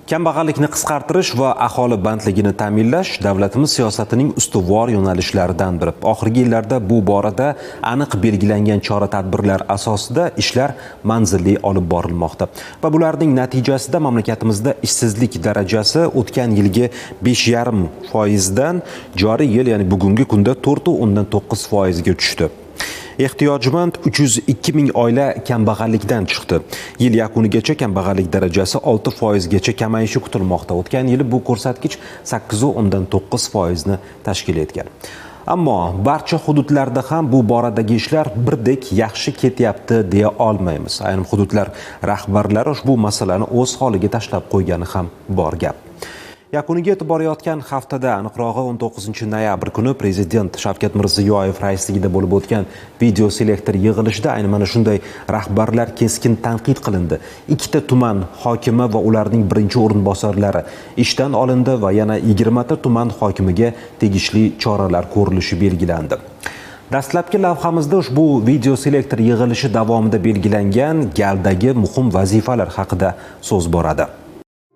Kambag'allikni qisqartirish va aholi bandligini ta'minlash davlatimiz siyosatining ustuvor yo'nalishlaridan biri. Oxirgi yillarda bu borada aniq belgilangan chora-tadbirlar asosida ishlar manzilli olib borilmoqda. Va bularning natijasida mamlakatimizda ishsizlik darajasi o'tgan yilgi 5,5% dan joriy yil, ya'ni bugungi kunda 4,9% ga tushdi. Ehtiyojmand 302 ming oila kambag'allikdan chiqdi. Yil yakunigacha kambag'allik darajasi 6% gacha kamayishi kutilmoqda. O'tgan yili bu ko'rsatkich 8,9% ni tashkil etgan. Ammo barcha hududlarda ham bu boradagi ishlar birdek yaxshi ketyapti deya olmaymiz. Ayrim hududlar rahbarlari ushbu masalani o'z holiga tashlab qo'ygani ham bor gap. Yakuniga yetib borayotgan haftada, aniqrog'i 19-noyabr kuni Prezident Shavkat Mirziyoyev raisligida bo'lib o'tgan video selektor yig'ilishida aynan mana shunday rahbarlar keskin tanqid qilindi. Ikkita tuman hokimi va ularning birinchi o'rinbosarlari ishdan olindi va yana 20 ta tuman hokimiga tegishli choralar ko'rilishi belgilandi. Dastlabki lavhamizda ushbu video selektor yig'ilishi davomida belgilangan galdagi muhim vazifalar haqida so'z boradi.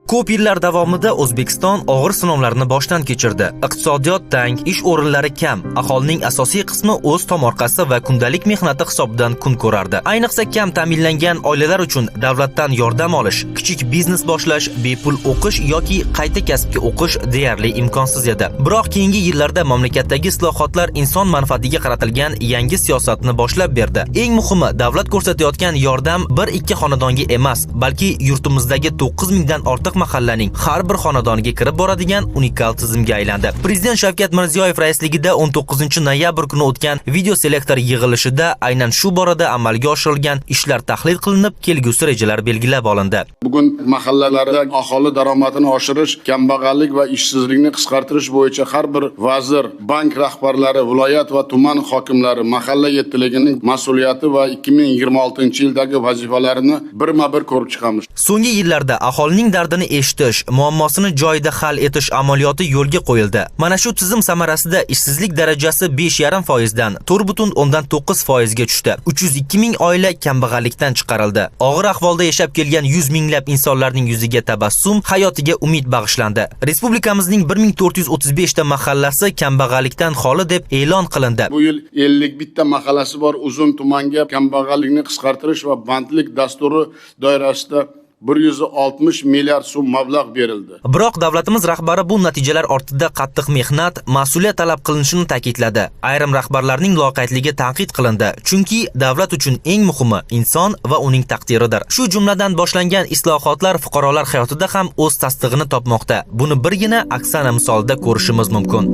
Ko'p yillar davomida O'zbekiston og'ir sinovlarni boshdan kechirdi. Iqtisodiyot tang, ish o'rinlari kam, aholining asosiy qismi o'z tomorqasi va kundalik mehnati hisobidan kun ko'rardi. Ayniqsa kam ta'minlangan oilalar uchun davlatdan yordam olish, kichik biznes boshlash, bepul o'qish yoki qayta kasbga o'qish deyarli imkonsiz edi. Biroq keyingi yillarda mamlakatdagi islohotlar inson manfaatiga qaratilgan yangi siyosatni boshlab berdi. Eng muhimi, davlat ko'rsatayotgan yordam 1-2 xonadonga emas, balki yurtimizdagi 9 mingdan ortiq mahallaning har bir xonadoniga kirib boradigan unikal tizimga aylandi. Prezident Shavkat Mirziyoyev raisligida 19-noyabr kuni o'tgan video selektor yig'ilishida aynan shu borada amalga oshirilgan ishlar tahlil qilinib, kelgusi rejalar belgilab olindi. Bugun mahallalarda aholi daromadini oshirish, kambag'allik va ishsizlikni qisqartirish bo'yicha har bir vazir, bank rahbarlari, viloyat va tuman hokimlari mahalla yettiligining mas'uliyati va 2026-yildagi vazifalarini birma-bir ko'rib chiqamiz. So'nggi yillarda aholining dardini eshitish, muammosini joyida hal etish amaliyoti yo'lga qo'yildi. Mana shu tizim samarasida ishsizlik darajasi 5,5% dan 4,9% ga tushdi. 302 ming oila kambag'allikdan chiqarildi. Og'ir ahvolda yashab kelgan 100 minglab insonlarning yuziga tabassum, hayotiga umid bag'ishlandi. Respublikamizning 1435 ta mahallasi kambag'allikdan xoli deb e'lon qilindi. Bu yil 51 ta mahallasi bor Uzun tumanga kambag'allikni qisqartirish va bandlik dasturi doirasida 160 milliard so'm mablag' berildi. Biroq davlatimiz rahbari bu natijalar ortida qattiq mehnat, mas'uliyat talab qilinishini ta'kidladi. Ayrim rahbarlarning loqaydligi tanqid qilindi, chunki davlat uchun eng muhimi inson va uning taqdiridir. Shu jumladan boshlangan islohotlar fuqarolar hayotida ham o'z tasdig'ini topmoqda. Buni birgina Oksana misolida ko'rishimiz mumkin.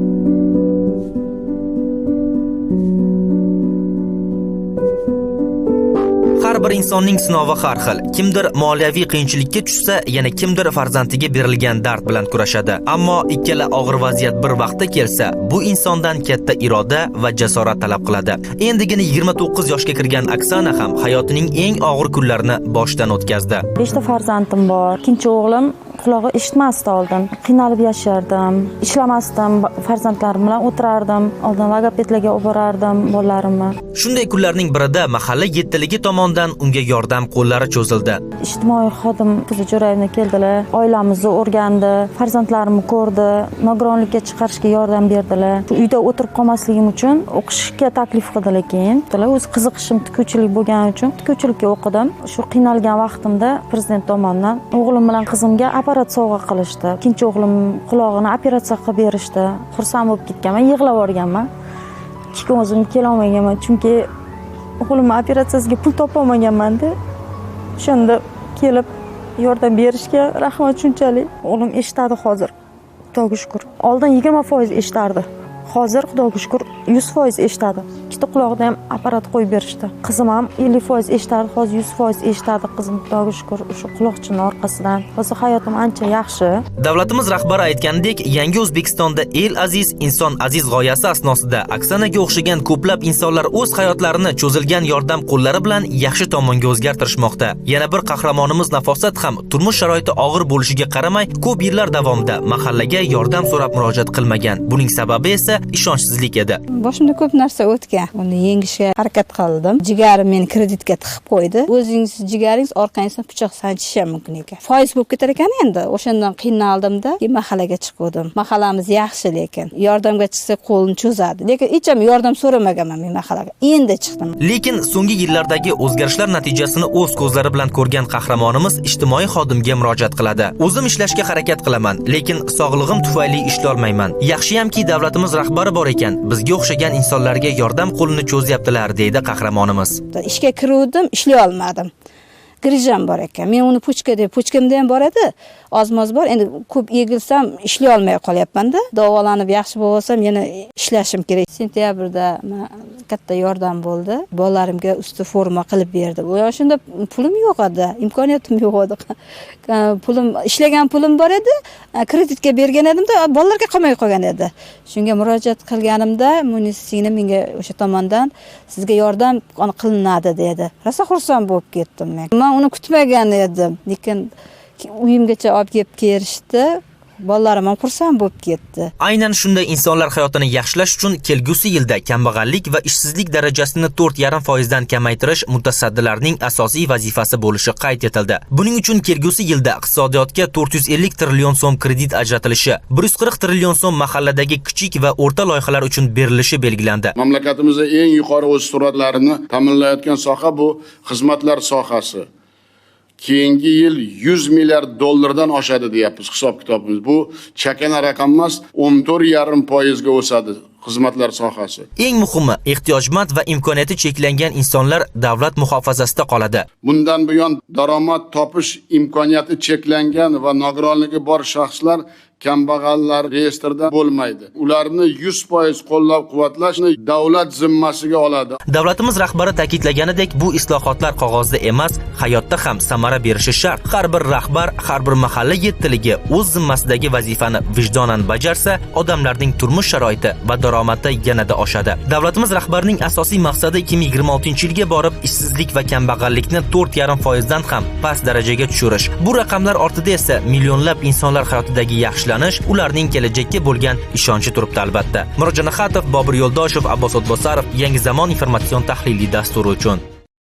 Har bir insonning sinovi har xil. Kimdir moliyaviy qiyinchilikka tushsa, yana kimdir farzandiga berilgan dard bilan kurashadi. Ammo ikkala og'ir vaziyat bir vaqtda kelsa, bu insondan katta iroda va jasorat talab qiladi. Endigina 29 yoshga kirgan Oksana ham hayotining eng og'ir kunlarini boshdan o'tkazdi. 5 ta farzandim bor. Ikkinchi o'g'lim qulog'i eshitmasdi oldin. Qiynalib yashardim, ishlamasdim, farzandlarim bilan o'tirardim, oldin logopedlarga olib borardim bolalarimni. Shunday kunlarning birida mahalla yettiligi tomonidan unga yordam qo'llari cho'zildi. Ijtimoiy xodim qizi Jo'rayevni keldilar, oilamizni o'rgandi, farzandlarimni ko'rdi, nogironlikka chiqarishga yordam berdilar. Uyda o'tirib qolmasligim uchun o'qishga taklif qildilar keyin. O'z qiziqishim tikuvchilik bo'lgani uchun tikuvchilikka o'qidim. Shu qiynalgan vaqtimda prezident tomonidan o'g'lim bilan qizimga apparat sovg'a qilishdi. Ikkinchi o'g'lim qulog'ini operatsiya qilib berishdi. Xursand bo'lib ketganman, yig'lab o'rganman. Ikki o'zim kela olmaganman, chunki o'g'limni operatsiyasiga pul topa olmaganman-da. Shunda kelib yordam berishga rahmat shunchalik. O'g'lim eshitadi hozir. Xudoga shukr. Oldin 20% eshitardi. Hozir xudoga shukr 100% eshitadi. Ikkita quloqda ham apparat qo'yib berishdi. Qizim ham 50% eshitardi, hozir 100% eshitadi qizim. Xudoga shukr, o'sha quloqchining orqasidan. Hozir hayotim ancha yaxshi. Davlatimiz rahbari aytganidek, yangi O'zbekistonda el aziz, inson aziz g'oyasi asnosida Oksanaga o'xshagan ko'plab insonlar o'z hayotlarini cho'zilgan yordam qo'llari bilan yaxshi tomonga o'zgartirishmoqda. Yana bir qahramonimiz Nafosat ham turmush sharoiti og'ir bo'lishiga qaramay, ko'p yillar davomida mahallaga yordam so'rab murojaat qilmagan. Buning sababi esa ishonchsizlik edi. Boshimda ko'p narsa o'tgan. uni yengishga harakat qildim. Jigarim meni kreditga tiqib qo'ydi. O'zingiz jigaringiz orqangizdan pichoq sanchishi ham mumkin ekan. Foiz bo'lib ketar ekan endi. O'shandan qiynaldimda, mahallaga chiqdim. Mahallamiz yaxshi, lekin yordamga chiqsa qo'lini cho'zadi. Lekin hech ham yordam so'ramaganman men mahallaga. Endi chiqdim. Lekin so'nggi yillardagi o'zgarishlar natijasini o'z ko'zlari bilan ko'rgan qahramonimiz ijtimoiy xodimga murojaat qiladi. O'zim ishlashga harakat qilaman, lekin sog'lig'im tufayli ishlay olmayman. Yaxshiyamki davlatimiz rahbari bor ekan, bizga o'xshagan insonlarga yordam qo'lini cho'zyaptilar, deydi qahramonimiz. Ishga kiruvdim, ishlay olmadim. Grijam bor ekan. Men uni pochkamda ham bor edi. Ozmoz bor. Endi ko'p egilsam ishlay olmay qolyapman-da. Davolanib yaxshi bo'lsam yana ishlashim kerak. Sentyabrda katta yordam bo'ldi. Bolalarimga usti forma qilib berdi. O'shanda pulim yo'q edi, imkoniyatim yo'q edi. Ishlagan pulim bor edi. Kreditga bergan edimda, bolalarga qolmay qolgan edi. Shunga murojaat qilganimda, munisini menga o'sha tomondan sizga yordam qilinadi dedi. Rosa xursand bo'lib ketdim men. Men uni kutmagan edim. Lekin uyimgacha olib kelib kelishdi. Bolalarim ham xursand bo'lib ketdi. Aynan shunday insonlar hayotini yaxshilash uchun kelgusi yilda kambag'allik va ishsizlik darajasini 4,5% dan kamaytirish mutasaddilarning asosiy vazifasi bo'lishi qayd etildi. Buning uchun kelgusi yilda iqtisodiyotga 450 trillion so'm kredit ajratilishi, 140 trillion so'm mahalladagi kichik va o'rta loyihalar uchun berilishi belgilandi. Mamlakatimizda eng yuqori o'sish sur'atlarini ta'minlayotgan soha bu xizmatlar sohasi. Keyingi yil 100 milliard dollardan oshadi deyapmiz hisob kitobimiz. Bu chakana raqam emas, 14,5% ga o'sadi xizmatlar sohasi. Eng muhimi, ehtiyojmand va imkoniyati cheklangan insonlar davlat muhofazasida qoladi. Bundan buyon daromad topish imkoniyati cheklangan va nogironligi bor shaxslar kambag'allar reyestrida bo'lmaydi. Ularni 100% qo'llab-quvvatlashni davlat zimmasiga oladi. Davlatimiz rahbari ta'kidlaganidek, bu islohotlar qog'ozda emas, hayotda ham samara berishi shart. Har bir rahbar, har bir mahalla yettiligi o'z zimmasidagi vazifani vijdonan bajarsa, odamlarning turmush sharoiti va daromadi yanada oshadi. Davlatimiz rahbarining asosiy maqsadi 2026-yilga borib ishsizlik va kambag'allikni 4,5% dan ham past darajaga tushirish. Bu raqamlar ortida esa millionlab insonlar hayotidagi yaxshilanish, ularning kelajakka bo'lgan ishonchi turibdi albatta. Murodjon Axatov, Bobur Yo'ldoshev, Abbos O'tbosarov, Yangi zamon informatsion tahliliy dasturi uchun.